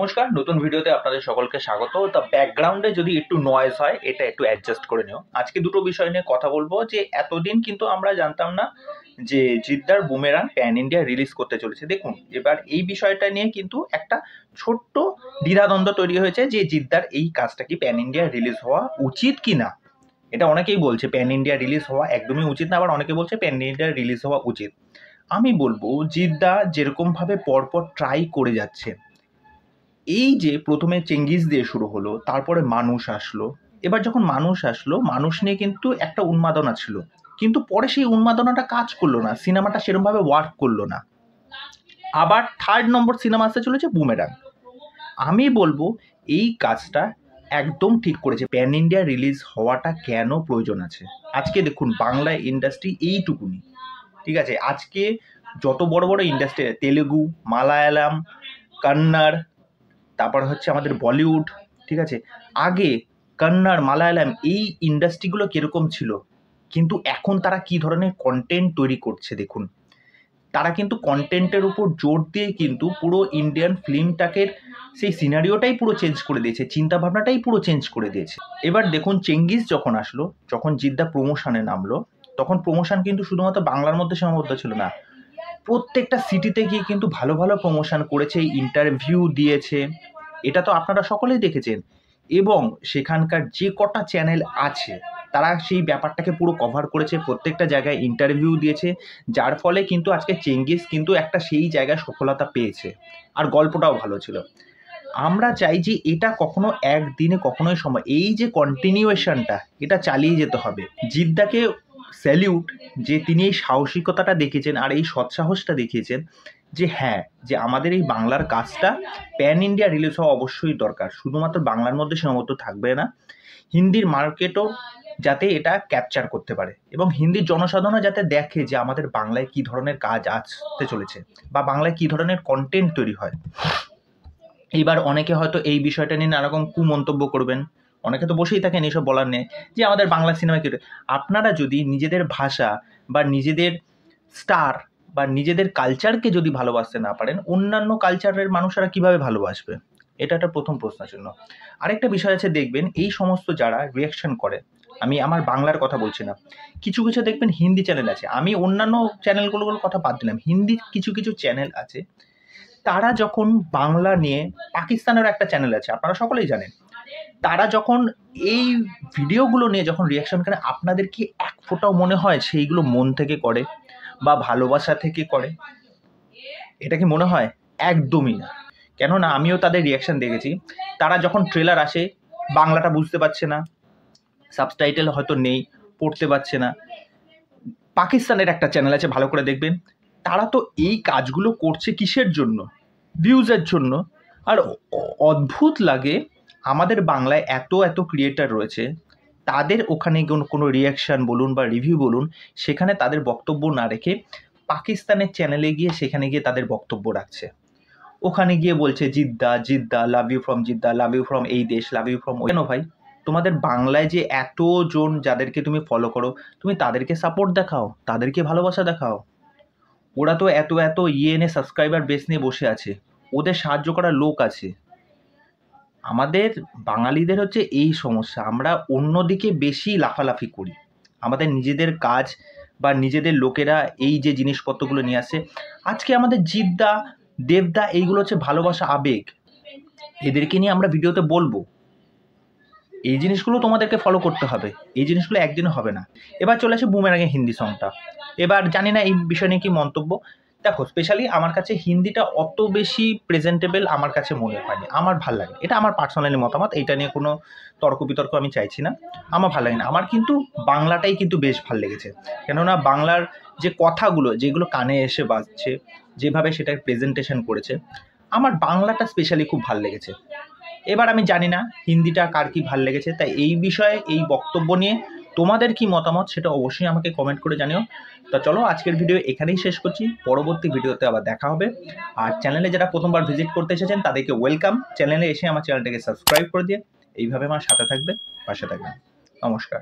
নমস্কার, নতুন ভিডিওতে আপনাদের সকলকে স্বাগত। তা ব্যাকগ্রাউন্ডে যদি একটু নয়েজ হয় এটা একটু অ্যাডজাস্ট করে নিও। আজকে দুটো বিষয় নিয়ে কথা বলবো। যে এতদিন কিন্তু আমরা জানতাম না যে জিদ্দার বুমেরাং প্যান ইন্ডিয়া রিলিজ করতে চলেছে। দেখুন, এবার এই বিষয়টা নিয়ে কিন্তু একটা ছোট্ট দ্বিধাদ্বন্দ্ব তৈরি হয়েছে যে জিদ্দার এই কাজটা কি প্যান ইন্ডিয়া রিলিজ হওয়া উচিত কি না। এটা অনেকেই বলছে প্যান ইন্ডিয়া রিলিজ হওয়া একদমই উচিত না, আবার অনেকে বলছে প্যান ইন্ডিয়া রিলিজ হওয়া উচিত। আমি বলবো জিদ্দা যেরকমভাবে পরপর ট্রাই করে যাচ্ছে, এই যে প্রথমে চেঙ্গিস দিয়ে শুরু হলো, তারপরে মানুষ আসলো। এবার যখন মানুষ আসলো, মানুষ নিয়ে কিন্তু একটা উন্মাদনা ছিল, কিন্তু পরে সেই উন্মাদনাটা কাজ করলো না, সিনেমাটা সেরকমভাবে ওয়ার্ক করলো না। আবার থার্ড নম্বর সিনেমা আসতে চলেছে বুমেরাং। আমি বলবো এই কাজটা একদম ঠিক করেছে। প্যান ইন্ডিয়া রিলিজ হওয়াটা কেন প্রয়োজন আছে? আজকে দেখুন বাংলা ইন্ডাস্ট্রি এইটুকুনি, ঠিক আছে? আজকে যত বড় বড় ইন্ডাস্ট্রি, তেলেগু, মালায়ালাম, কন্নড়, তারপর হচ্ছে আমাদের বলিউড, ঠিক আছে? আগে কন্নড়, মালায়ালাম এই ইন্ডাস্ট্রিগুলো কীরকম ছিল, কিন্তু এখন তারা কি ধরনের কন্টেন্ট তৈরি করছে দেখুন। তারা কিন্তু কন্টেন্টের উপর জোর দিয়ে কিন্তু পুরো ইন্ডিয়ান ফিল্মটাকে সেই সিনারিওটাই পুরো চেঞ্জ করে দিয়েছে, চিন্তাভাবনাটাই পুরো চেঞ্জ করে দিয়েছে। এবার দেখুন চেঙ্গিস যখন আসলো, যখন জিদ্দা প্রমোশনে নামলো, তখন প্রমোশন কিন্তু শুধুমাত্র বাংলার মধ্যে সীমাবদ্ধ ছিল না, প্রত্যেকটা সিটিতে গিয়ে কিন্তু ভালো ভালো প্রমোশন করেছে, ইন্টারভিউ দিয়েছে। এটা তো আপনারা সকলেই দেখেছেন। এবং সেখানকার যে কটা চ্যানেল আছে তারা সেই ব্যাপারটাকে পুরো কভার করেছে, প্রত্যেকটা জায়গায় ইন্টারভিউ দিয়েছে, যার ফলে কিন্তু আজকে চেঙ্গিস কিন্তু একটা সেই জায়গায় সফলতা পেয়েছে, আর গল্পটাও ভালো ছিল। আমরা চাই যে এটা কখনো একদিনে কখনোই সময়, এই যে কন্টিনিউয়েশনটা এটা চালিয়ে যেতে হবে। জিদ্দাকে স্যালিউট যে তিনি এই সাহসিকতাটা দেখিয়েছেন আর এই সৎসাহসটা দেখিয়েছেন যে হ্যাঁ, যে আমাদের এই বাংলার কাজটা প্যান ইন্ডিয়া রিলিজ হওয়া অবশ্যই দরকার। শুধুমাত্র বাংলার মধ্যে সীমাবদ্ধ থাকবে না, হিন্দির মার্কেটও যাতে এটা ক্যাপচার করতে পারে, এবং হিন্দির জনসাধারণও যাতে দেখে যে আমাদের বাংলায় কী ধরনের কাজ আসতে চলেছে বা বাংলায় কী ধরনের কন্টেন্ট তৈরি হয়। এইবার অনেকে হয়তো এই বিষয়টা নিয়ে নানারকম কুমন্তব্য করবেন, অনেকে তো বসেই থাকেন এইসব বলার নেই যে আমাদের বাংলা সিনেমা কি। আপনারা যদি নিজেদের ভাষা বা নিজেদের স্টার বা নিজেদের কালচারকে যদি ভালোবাসতে না পারেন, অন্যান্য কালচারের মানুষেরা কিভাবে ভালোবাসবে? এটা একটা প্রথম প্রশ্ন চিহ্ন। আরেকটা বিষয় আছে, দেখবেন এই সমস্ত যারা রিয়াকশন করে, আমি আমার বাংলার কথা বলছি না, কিছু কিছু দেখবেন হিন্দি চ্যানেল আছে, আমি অন্যান্য চ্যানেলগুলোর কথা বাদ দিলাম, হিন্দি কিছু কিছু চ্যানেল আছে, তারা যখন বাংলা নিয়ে, পাকিস্তানের একটা চ্যানেল আছে আপনারা সকলেই জানেন, তারা যখন এই ভিডিওগুলো নিয়ে যখন রিয়াকশন করে, আপনাদের কি এক ফোঁটাও মনে হয় সেইগুলো মন থেকে করে বা ভালোবাসা থেকে করে? এটা কি মনে হয়? একদমই না। কেননা আমিও তাদের রিয়াকশন দেখেছি। তারা যখন ট্রেলার আসে, বাংলাটা বুঝতে পারছে না, সাবটাইটেল হয়তো নেই, পড়তে পারছে না। পাকিস্তানের একটা চ্যানেল আছে, ভালো করে দেখবেন, তারা তো এই কাজগুলো করছে কিসের জন্য? ভিউজের জন্য। আর অদ্ভুত লাগে, আমাদের বাংলায় এত এত ক্রিয়েটার রয়েছে, তাদের ওখানে কোনো রিয়াকশান বলুন বা রিভিউ বলুন, সেখানে তাদের বক্তব্য না রেখে পাকিস্তানের চ্যানেলে গিয়ে সেখানে গিয়ে তাদের বক্তব্য রাখছে। ওখানে গিয়ে বলছে Jeddah Jeddah, love you from Jeddah, love you from এই দেশ, লাভ ইউ ফ্রম। কেন ভাই? তোমাদের বাংলায় যে এতজন যাদেরকে তুমি ফলো করো, তুমি তাদেরকে সাপোর্ট দেখাও, তাদেরকে ভালোবাসা দেখাও। ওরা তো এত এত এনে সাবস্ক্রাইবার বেস নিয়ে বসে আছে, ওদের সাহায্য করার লোক আছে। আমাদের বাঙালিদের হচ্ছে এই সমস্যা, আমরা অন্যদিকে বেশি লাফালাফি করি, আমাদের নিজেদের কাজ বা নিজেদের লোকেরা এই যে জিনিসপত্রগুলো নিয়ে আসে। আজকে আমাদের জিদ্দা, দেবদা, এইগুলো হচ্ছে ভালোবাসা, আবেগ, এদেরকে নিয়ে আমরা ভিডিওতে বলবো। এই জিনিসগুলো তোমাদেরকে ফলো করতে হবে, এই জিনিসগুলো একদিনে হবে না। এবার চলে আসে বুমেরাংয়ের হিন্দি সংটা। এবার জানি না এই বিষয় নিয়ে কি মন্তব্য। দেখো, স্পেশালি আমার কাছে হিন্দিটা অত বেশি প্রেজেন্টেবল আমার কাছে মনে হয়নি, আমার ভাল লাগে। এটা আমার পার্সোনালি মতামত, এইটা নিয়ে কোনো তর্ক বিতর্ক আমি চাইছি না, আমার ভাল লাগে না। আমার কিন্তু বাংলাটাই কিন্তু বেশ ভাল লেগেছে, কেননা বাংলার যে কথাগুলো যেগুলো কানে এসে বাজছে, যেভাবে সেটা প্রেজেন্টেশন করেছে, আমার বাংলাটা স্পেশালি খুব ভাল লেগেছে। এবার আমি জানি না হিন্দিটা কার কি ভাল লেগেছে, তাই এই বিষয়ে এই বক্তব্য নিয়ে তোমাদের কি মতামত সেটা অবশ্যই আমাকে কমেন্ট করে জানিও। তা চলো, আজকের ভিডিও এখানেই শেষ করছি, পরবর্তী ভিডিওতে আবার দেখা হবে। আর চ্যানেলে যারা প্রথমবার ভিজিট করতে এসেছেন তাদেরকে ওয়েলকাম, চ্যানেলে এসে আমার চ্যানেলটাকে সাবস্ক্রাইব করে দিয়ে এইভাবে আমার সাথে থাকবে, পাশে থাকবেন। নমস্কার।